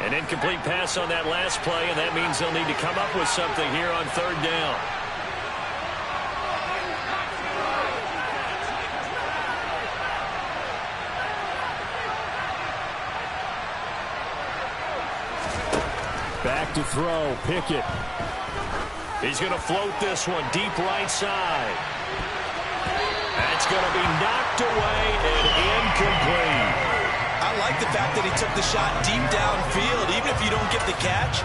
An incomplete pass on that last play, and that means they'll need to come up with something here on 3rd down. Back to throw, Pickett. He's going to float this one deep right side. That's going to be knocked away and incomplete. I like the fact that he took the shot deep downfield. Even if you don't get the catch,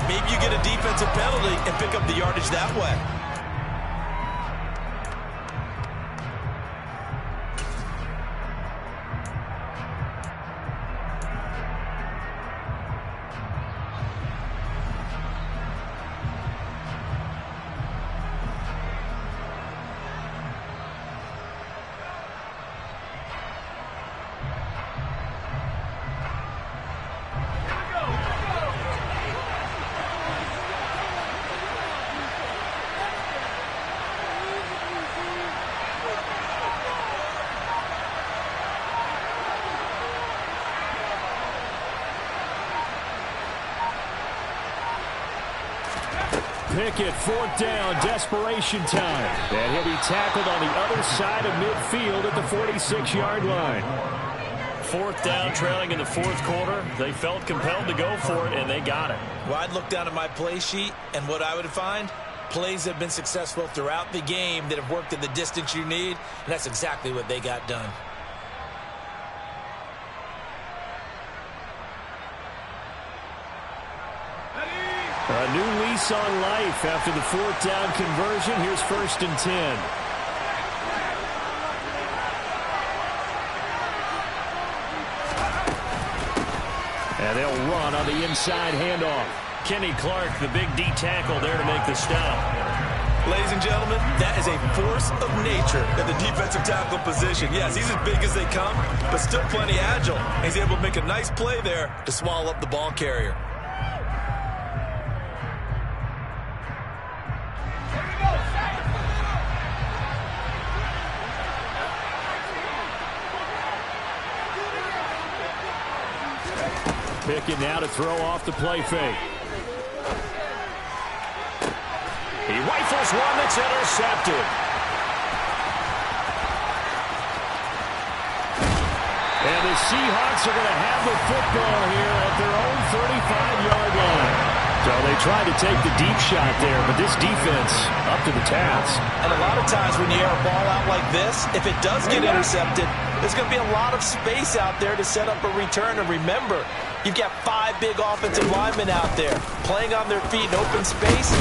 maybe you get a defensive penalty and pick up the yardage that way. Pickett, 4th down, desperation time. And he'll be tackled on the other side of midfield at the 46-yard line. 4th down, trailing in the 4th quarter. They felt compelled to go for it, and they got it. Well, I'd look down at my play sheet, and what I would find, plays have been successful throughout the game that have worked in the distance you need, and that's exactly what they got done. A new lease on life after the 4th down conversion. Here's 1st and 10. And they'll run on the inside handoff. Kenny Clark, the big D tackle there to make the stop. Ladies and gentlemen, that is a force of nature at the defensive tackle position. Yes, he's as big as they come, but still plenty agile. He's able to make a nice play there to swallow up the ball carrier. Pickett now to throw off the play fake. He rifles one that's intercepted. And the Seahawks are going to have the football here at their own 35-yard line. So they tried to take the deep shot there, but this defense up to the task. And a lot of times when you air a ball out like this, if it does get intercepted, there's going to be a lot of space out there to set up a return. And remember, you've got 5 big offensive linemen out there playing on their feet in open space.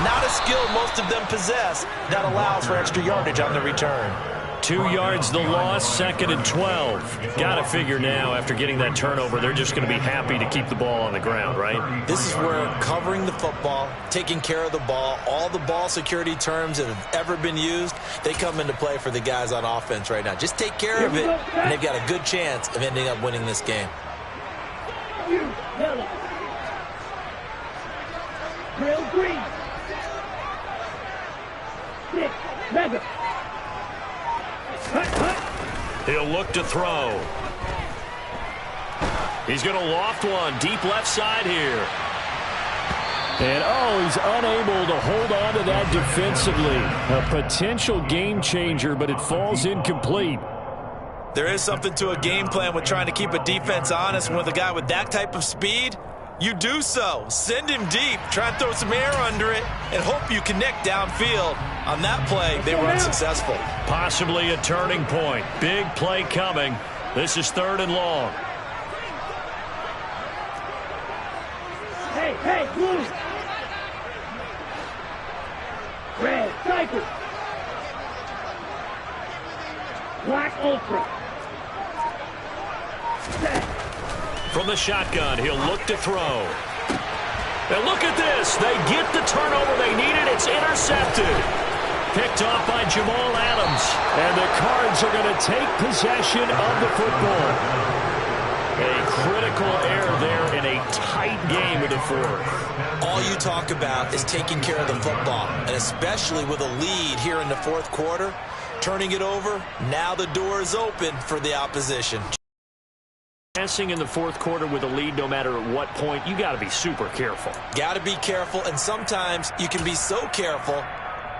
Not a skill most of them possess that allows for extra yardage on the return. 2 yards the loss, 2nd and 12. Got to figure now, after getting that turnover, they're just going to be happy to keep the ball on the ground, right? This is where covering the football, taking care of the ball, all the ball security terms that have ever been used, they come into play for the guys on offense right now. Just take care of it, and they've got a good chance of ending up winning this game. Trail green. 6, 7. He'll look to throw. He's going to loft one deep left side here. And, he's unable to hold on to that defensively. A potential game changer, but it falls incomplete. There is something to a game plan with trying to keep a defense honest. With a guy with that type of speed, you do so. Send him deep, try and throw some air under it, and hope you connect downfield. On that play, they were unsuccessful. Possibly a turning point. Big play coming. This is 3rd and long. Hey, blue. Red, cycle. Black, ultra. Set. From the shotgun, he'll look to throw. And look at this. They get the turnover they needed. It's intercepted. Picked off by Jamal Adams. And the Cards are going to take possession of the football. A critical error there in a tight game in the fourth. All you talk about is taking care of the football, and especially with a lead here in the fourth quarter. Turning it over, now the door is open for the opposition. Passing in the fourth quarter with a lead, no matter at what point, you got to be super careful. Got to be careful, and sometimes you can be so careful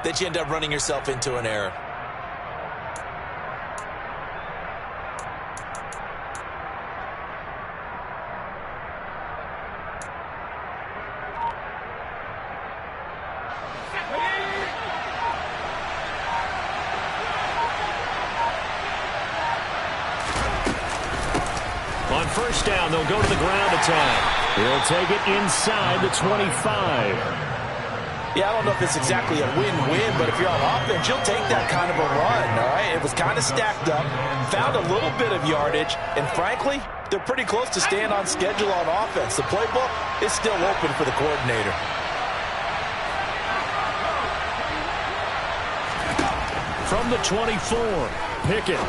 that you end up running yourself into an error. On first down, they'll go to the ground attack. He'll take it inside the 25. Yeah, I don't know if it's exactly a win-win, but if you're on offense, you'll take that kind of a run, all right? It was kind of stacked up, found a little bit of yardage, and frankly, they're pretty close to staying on schedule on offense. The playbook is still open for the coordinator. From the 24, Pickett.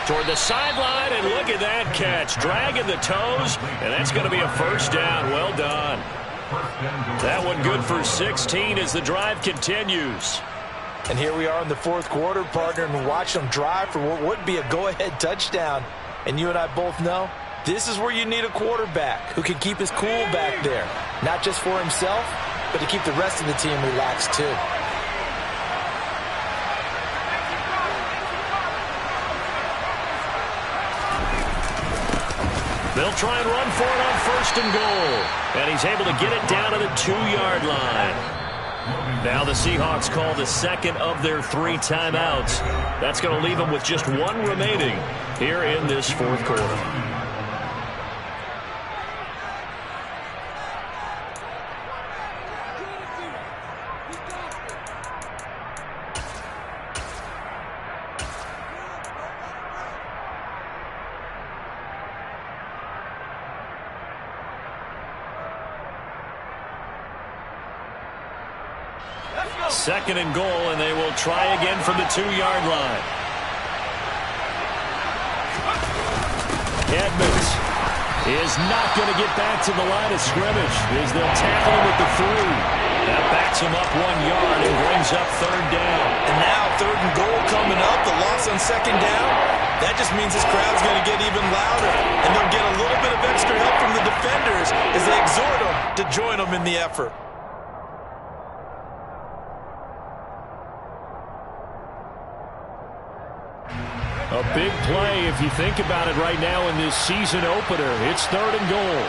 Toward the sideline, and look at that catch. Dragging the toes, and that's going to be a first down. Well done. That one good for 16 as the drive continues. And here we are in the fourth quarter, partner, and watch them drive for what would be a go-ahead touchdown. And you and I both know this is where you need a quarterback who can keep his cool back there. Not just for himself, but to keep the rest of the team relaxed too. They'll try and run for it on first and goal. And he's able to get it down to the 2-yard line. Now the Seahawks call the second of their 3 timeouts. That's going to leave them with just 1 remaining here in this fourth quarter. Second and goal, and they will try again from the 2-yard line. Edmonds is not going to get back to the line of scrimmage as they'll tackle him with the 3. That backs him up 1 yard and brings up third down. And now third and goal coming up, the loss on second down. That just means this crowd's going to get even louder, and they'll get a little bit of extra help from the defenders as they exhort them to join them in the effort. A big play if you think about it right now in this season opener. It's third and goal.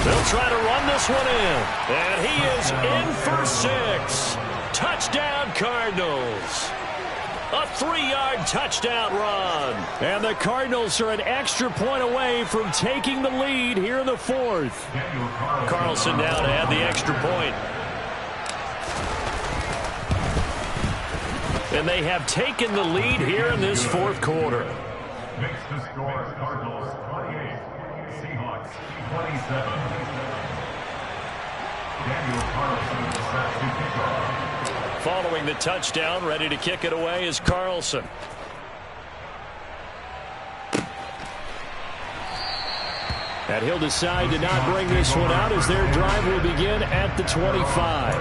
They'll try to run this one in. And he is in for 6. Touchdown Cardinals. A 3-yard touchdown run. And the Cardinals are an extra point away from taking the lead here in the fourth. Carlson now to add the extra point. And they have taken the lead here in this fourth quarter. Makes the score Cardinals 28, Seahawks 27. Daniel Carlson set to kick off. Following the touchdown, ready to kick it away is Carlson. And he'll decide to not bring this one out as their drive will begin at the 25.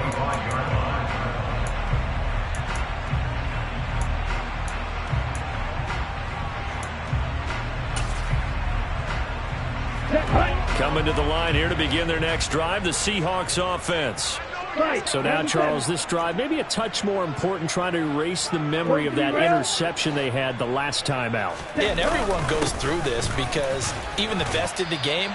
Coming to the line here to begin their next drive, the Seahawks offense. So now, Charles, this drive maybe a touch more important, trying to erase the memory of that interception they had the last time out. Yeah, and everyone goes through this because even the best in the game,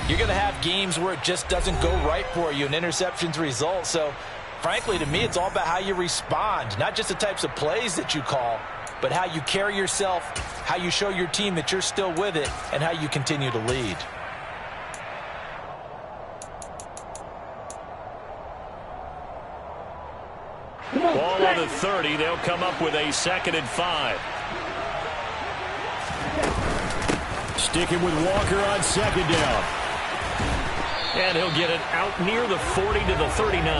you're going to have games where it just doesn't go right for you and interceptions result. So, frankly, to me, it's all about how you respond, not just the types of plays that you call, but how you carry yourself, how you show your team that you're still with it, and how you continue to lead. Ball on the 30. They'll come up with a 2nd and 5. Sticking with Walker on 2nd down. And he'll get it out near the 40 to the 39.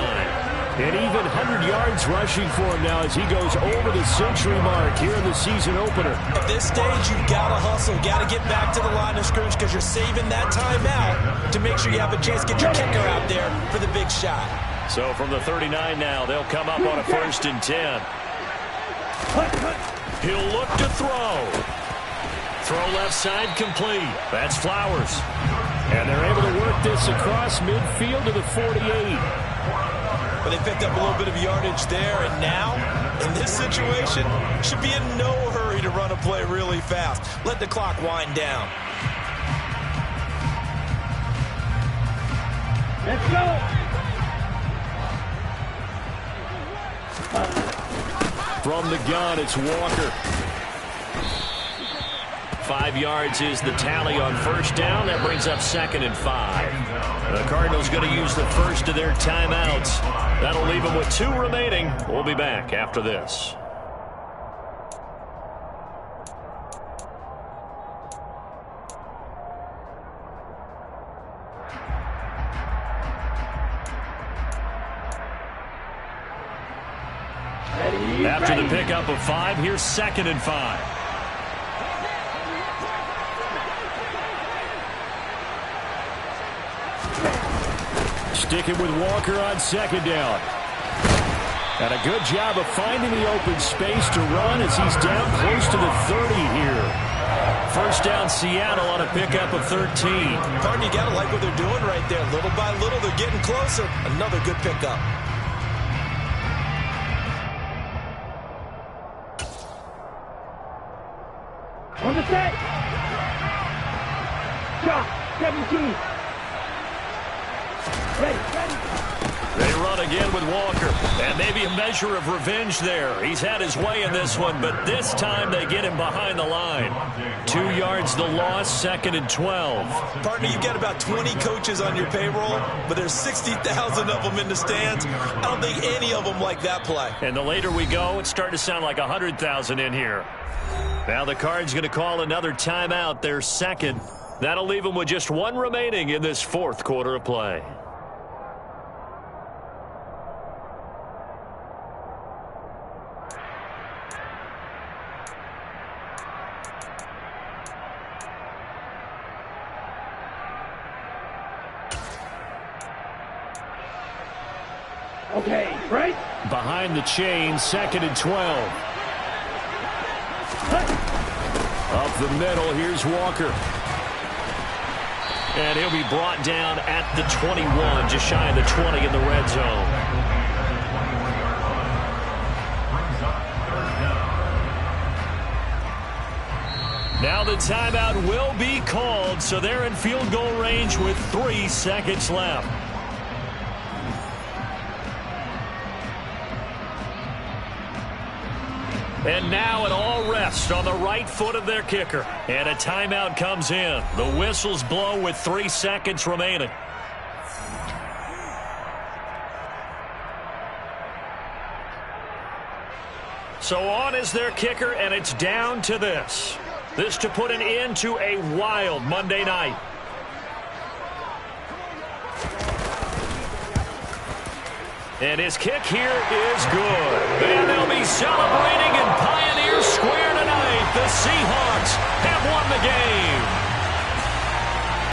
And even 100 yards rushing for him now as he goes over the century mark here in the season opener. At this stage, you've got to hustle. Got to get back to the line of scrimmage because you're saving that timeout to make sure you have a chance to get your kicker out there for the big shot. So from the 39 now, they'll come up on a 1st and 10. He'll look to throw. Throw left side complete. That's Flowers. And they're able to work this across midfield to the 48. But they picked up a little bit of yardage there, and now, in this situation, should be in no hurry to run a play really fast. Let the clock wind down. Let's go. From the gun, it's Walker. 5 yards is the tally on 1st down. That brings up 2nd and 5. The Cardinals going to use the first of their timeouts. That'll leave them with 2 remaining. We'll be back after this. After the pickup of 5, here's 2nd and 5. Sticking with Walker on 2nd down. And a good job of finding the open space to run as he's down close to the 30 here. 1st down Seattle on a pickup of 13. Pardon, you got to like what they're doing right there. Little by little, they're getting closer. Another good pickup. On the set. Shot. 17. Ready. They run again with Walker. And maybe a measure of revenge there. He's had his way in this one, but this time they get him behind the line. 2 yards the loss, 2nd and 12. Partner, you've got about 20 coaches on your payroll, but there's 60,000 of them in the stands. I don't think any of them like that play. And the later we go, it's starting to sound like 100,000 in here. Now the Cards going to call another timeout, their 2nd. That'll leave them with just 1 remaining in this 4th quarter of play. Okay, right? Behind the chain, 2nd and 12. Up the middle, here's Walker. And he'll be brought down at the 21, just shy of the 20 in the red zone. Now the timeout will be called, so they're in field goal range with 3 seconds left. And now it all rests on the right foot of their kicker. And a timeout comes in. The whistles blow with 3 seconds remaining. So on is their kicker, and it's down to this. This to put an end to a wild Monday night. And his kick here is good. And they'll be celebrating in Pioneer Square tonight. The Seahawks have won the game.